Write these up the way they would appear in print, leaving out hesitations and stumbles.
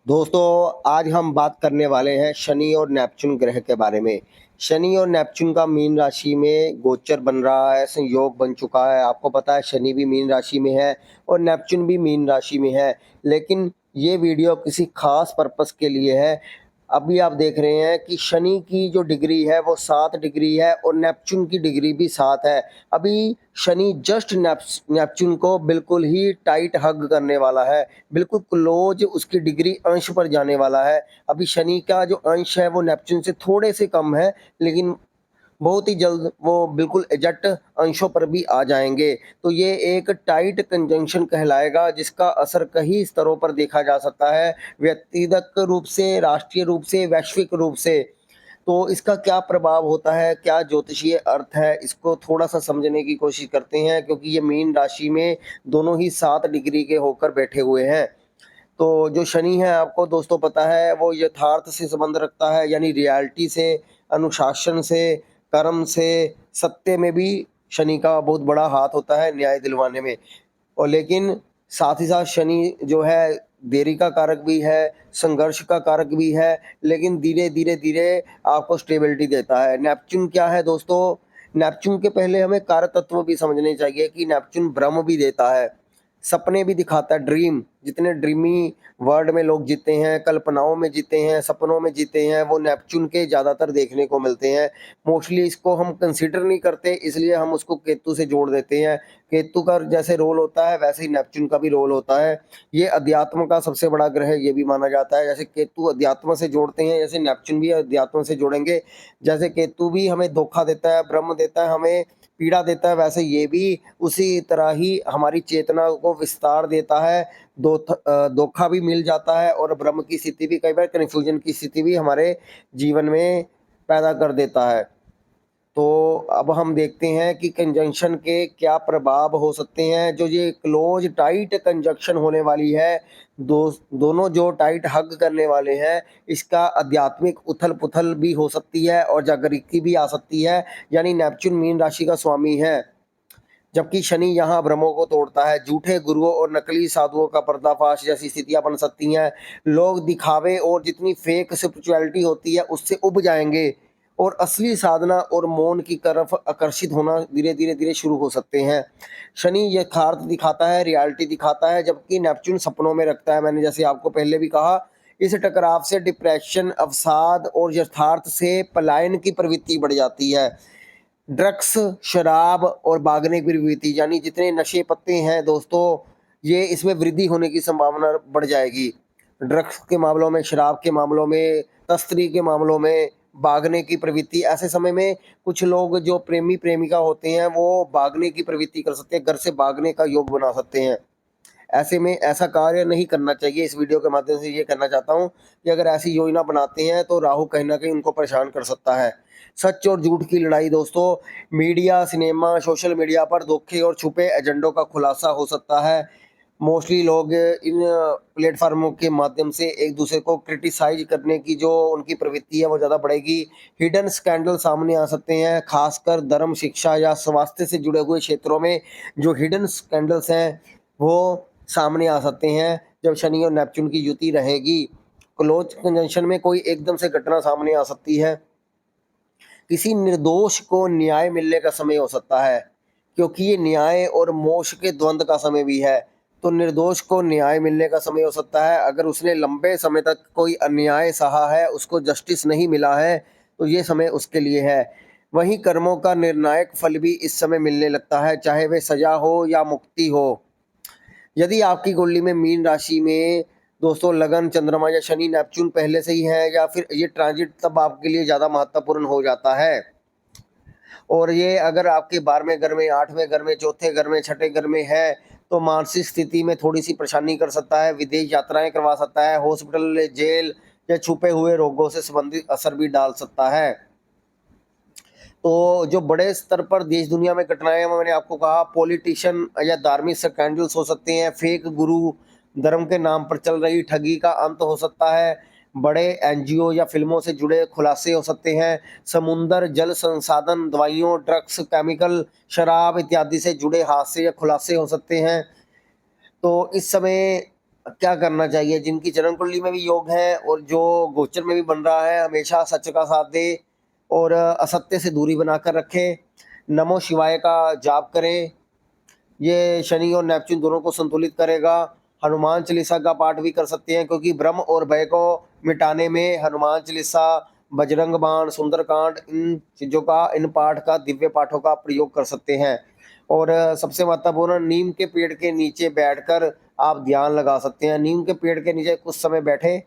दोस्तों, आज हम बात करने वाले हैं शनि और नेपच्यून ग्रह के बारे में। शनि और नेपच्यून का मीन राशि में गोचर बन रहा है, संयोग बन चुका है। आपको पता है शनि भी मीन राशि में है और नेपच्यून भी मीन राशि में है। लेकिन ये वीडियो किसी खास पर्पस के लिए है। अभी आप देख रहे हैं कि शनि की जो डिग्री है वो 7 डिग्री है और नेपच्यून की डिग्री भी 7 है। अभी शनि जस्ट नेपच्यून को बिल्कुल ही टाइट हग करने वाला है, बिल्कुल क्लोज उसकी डिग्री अंश पर जाने वाला है। अभी शनि का जो अंश है वो नेपच्यून से थोड़े से कम है, लेकिन बहुत ही जल्द वो बिल्कुल एग्जैक्ट अंशों पर भी आ जाएंगे। तो ये एक टाइट कंजंक्शन कहलाएगा, जिसका असर कई स्तरों पर देखा जा सकता है, व्यक्तिगत रूप से, राष्ट्रीय रूप से, वैश्विक रूप से। तो इसका क्या प्रभाव होता है, क्या ज्योतिषीय अर्थ है, इसको थोड़ा-सा समझने की कोशिश करते हैं, क्योंकि ये मीन राशि में दोनों ही 7 डिग्री के होकर बैठे हुए हैं। तो जो शनि है, आपको दोस्तों पता है, वो यथार्थ से संबंध रखता है, यानी रियलिटी से, अनुशासन से, कर्म से, सत्य में भी शनि का बहुत बड़ा हाथ होता है न्याय दिलवाने में। और लेकिन साथ ही साथ शनि जो है देरी का कारक भी है, संघर्ष का कारक भी है, लेकिन धीरे-धीरे आपको स्टेबिलिटी देता है। नेपच्यून क्या है दोस्तों? नेपच्यून के पहले हमें कारक तत्व भी समझने चाहिए कि नेपच्यून भ्रम भी देता है, सपने भी दिखाता है, ड्रीम। जितने ड्रीमी वर्ल्ड में लोग जीते हैं, कल्पनाओं में जीते हैं, सपनों में जीते हैं, वो नेपच्यून के ज़्यादातर देखने को मिलते हैं। मोस्टली इसको हम कंसीडर नहीं करते, इसलिए हम उसको केतु से जोड़ देते हैं। केतु का जैसे रोल होता है, वैसे ही नेपच्यून का भी रोल होता है। ये अध्यात्म का सबसे बड़ा ग्रह ये भी माना जाता है। जैसे केतु अध्यात्म से जोड़ते हैं, जैसे नेपच्यून भी अध्यात्म से जोड़ेंगे। जैसे केतु भी हमें धोखा देता है, भ्रम देता है, हमें पीड़ा देता है, वैसे ये भी उसी तरह ही हमारी चेतना को विस्तार देता है। धोखा भी मिल जाता है और भ्रम की स्थिति भी, कई बार कन्फ्यूजन की स्थिति भी हमारे जीवन में पैदा कर देता है। तो अब हम देखते हैं कि कंजंक्शन के क्या प्रभाव हो सकते हैं। जो ये क्लोज टाइट कंजंक्शन होने वाली है, दोनों जो टाइट हग करने वाले हैं, इसका आध्यात्मिक उथल-पुथल भी हो सकती है और जागृति भी आ सकती है। यानी नेपच्यून मीन राशि का स्वामी है, जबकि शनि यहाँ भ्रमों को तोड़ता है। झूठे गुरुओं और नकली साधुओं का पर्दाफाश जैसी स्थितियां बन सकती हैं। लोग दिखावे और जितनी फेक स्पिरिचुअलिटी होती है उससे उब जाएंगे और असली साधना और मौन की तरफ आकर्षित होना धीरे शुरू हो सकते हैं। शनि यथार्थ दिखाता है, रियलिटी दिखाता है, जबकि नेपच्यून सपनों में रखता है। मैंने जैसे आपको पहले भी कहा, इस टकराव से डिप्रेशन, अवसाद और यथार्थ से पलायन की प्रवृत्ति बढ़ जाती है। ड्रग्स, शराब और भागने की प्रवृत्ति, यानी जितने नशे पत्ते हैं दोस्तों, ये इसमें वृद्धि होने की संभावना बढ़ जाएगी। ड्रग्स के मामलों में, शराब के मामलों में, तस्करी के मामलों में, भागने की प्रवृत्ति। ऐसे समय में कुछ लोग जो प्रेमी-प्रेमिका होते हैं, वो भागने की प्रवृत्ति कर सकते हैं, घर से भागने का योग बना सकते हैं। ऐसे में ऐसा कार्य नहीं करना चाहिए। इस वीडियो के माध्यम से ये कहना चाहता हूँ कि अगर ऐसी योजना बनाते हैं तो राहु कहीं न कहीं उनको परेशान कर सकता है। सच और झूठ की लड़ाई दोस्तों, मीडिया, सिनेमा, सोशल मीडिया पर धोखे और छुपे एजेंडों का खुलासा हो सकता है। मोस्टली लोग इन प्लेटफ़ार्मों के माध्यम से एक-दूसरे को क्रिटिसाइज़ करने की जो उनकी प्रवृत्ति है वो ज़्यादा बढ़ेगी। हिडन स्कैंडल सामने आ सकते हैं, ख़ासकर धर्म, शिक्षा या स्वास्थ्य से जुड़े हुए क्षेत्रों में जो हिडन स्कैंडल्स हैं, वो सामने आ सकते हैं जब शनि और नेपच्यून की युति रहेगी। क्लोज़ कंजंक्शन में कोई एकदम से घटना सामने आ सकती है। किसी निर्दोष को न्याय मिलने का समय हो सकता है, क्योंकि ये न्याय और मोक्ष के द्वंद का समय भी है। तो निर्दोष को न्याय मिलने का समय हो सकता है। अगर उसने लंबे समय तक कोई अन्याय सहा है, उसको जस्टिस नहीं मिला है, तो ये समय उसके लिए है। वहीं कर्मों का निर्णायक फल भी इस समय मिलने लगता है, चाहे वह सजा हो या मुक्ति हो। यदि आपकी कुंडली में मीन राशि में दोस्तों लगन, चंद्रमा या शनि, नेपच्यून पहले से ही है, या फिर ये ट्रांजिट, तब आपके लिए ज़्यादा महत्वपूर्ण हो जाता है। और ये अगर आपके 12वें घर में, 8वें घर में, चौथे घर में, छठे घर में है, तो मानसिक स्थिति में थोड़ी-सी परेशानी कर सकता है, विदेश यात्राएँ करवा सकता है, हॉस्पिटल, जेल या छुपे हुए रोगों से संबंधित असर भी डाल सकता है। तो जो बड़े स्तर पर देश दुनिया में घटनाएँ, मैंने आपको कहा, पॉलिटिशियन या धार्मिक स्कैंडल्स हो सकते हैं, फेक गुरु, धर्म के नाम पर चल रही ठगी का अंत हो सकता है, बड़े एनजीओ या फ़िल्मों से जुड़े खुलासे हो सकते हैं, समुद्र, जल संसाधन, दवाइयों, ड्रग्स, केमिकल, शराब इत्यादि से जुड़े हादसे या खुलासे हो सकते हैं। तो इस समय क्या करना चाहिए। जिनकी जन्म कुंडली में भी योग है और जो गोचर में भी बन रहा है, हमेशा सच का साथ दे और असत्य से दूरी बनाकर रखे। नमो शिवाय का जाप करें, ये शनि और नेपच्यून दोनों को संतुलित करेगा। हनुमान चालीसा का पाठ भी कर सकते हैं, क्योंकि भ्रम और भय को मिटाने में हनुमान चालीसा, बजरंग बाण, सुंदरकांड, इन चीज़ों का, इन पाठ का, दिव्य पाठों का प्रयोग कर सकते हैं। और सबसे महत्वपूर्ण, नीम के पेड़ के नीचे बैठकर आप ध्यान लगा सकते हैं। नीम के पेड़ के नीचे कुछ समय बैठे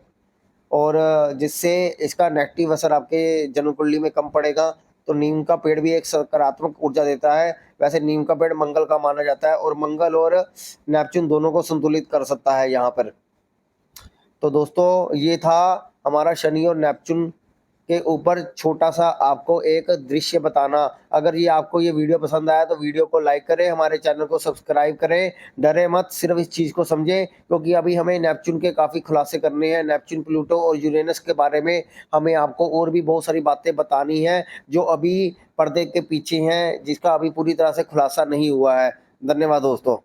और जिससे इसका नेगेटिव असर आपके जन्म कुंडली में कम पड़ेगा। तो नीम का पेड़ भी एक सकारात्मक ऊर्जा देता है। वैसे नीम का पेड़ मंगल का माना जाता है और मंगल और नेपच्यून दोनों को संतुलित कर सकता है यहाँ पर। तो दोस्तों, ये था हमारा शनि और नेपच्यून के ऊपर छोटा सा आपको एक दृश्य बताना। अगर ये आपको ये वीडियो पसंद आया तो वीडियो को लाइक करें, हमारे चैनल को सब्सक्राइब करें। डरे मत, सिर्फ इस चीज़ को समझें, क्योंकि अभी हमें नेपच्यून के काफ़ी खुलासे करने हैं। नेपच्यून, प्लूटो और यूरेनस के बारे में हमें आपको और भी बहुत सारी बातें बतानी हैं, जो अभी पर्दे के पीछे हैं, जिसका अभी पूरी तरह से खुलासा नहीं हुआ है। धन्यवाद दोस्तों।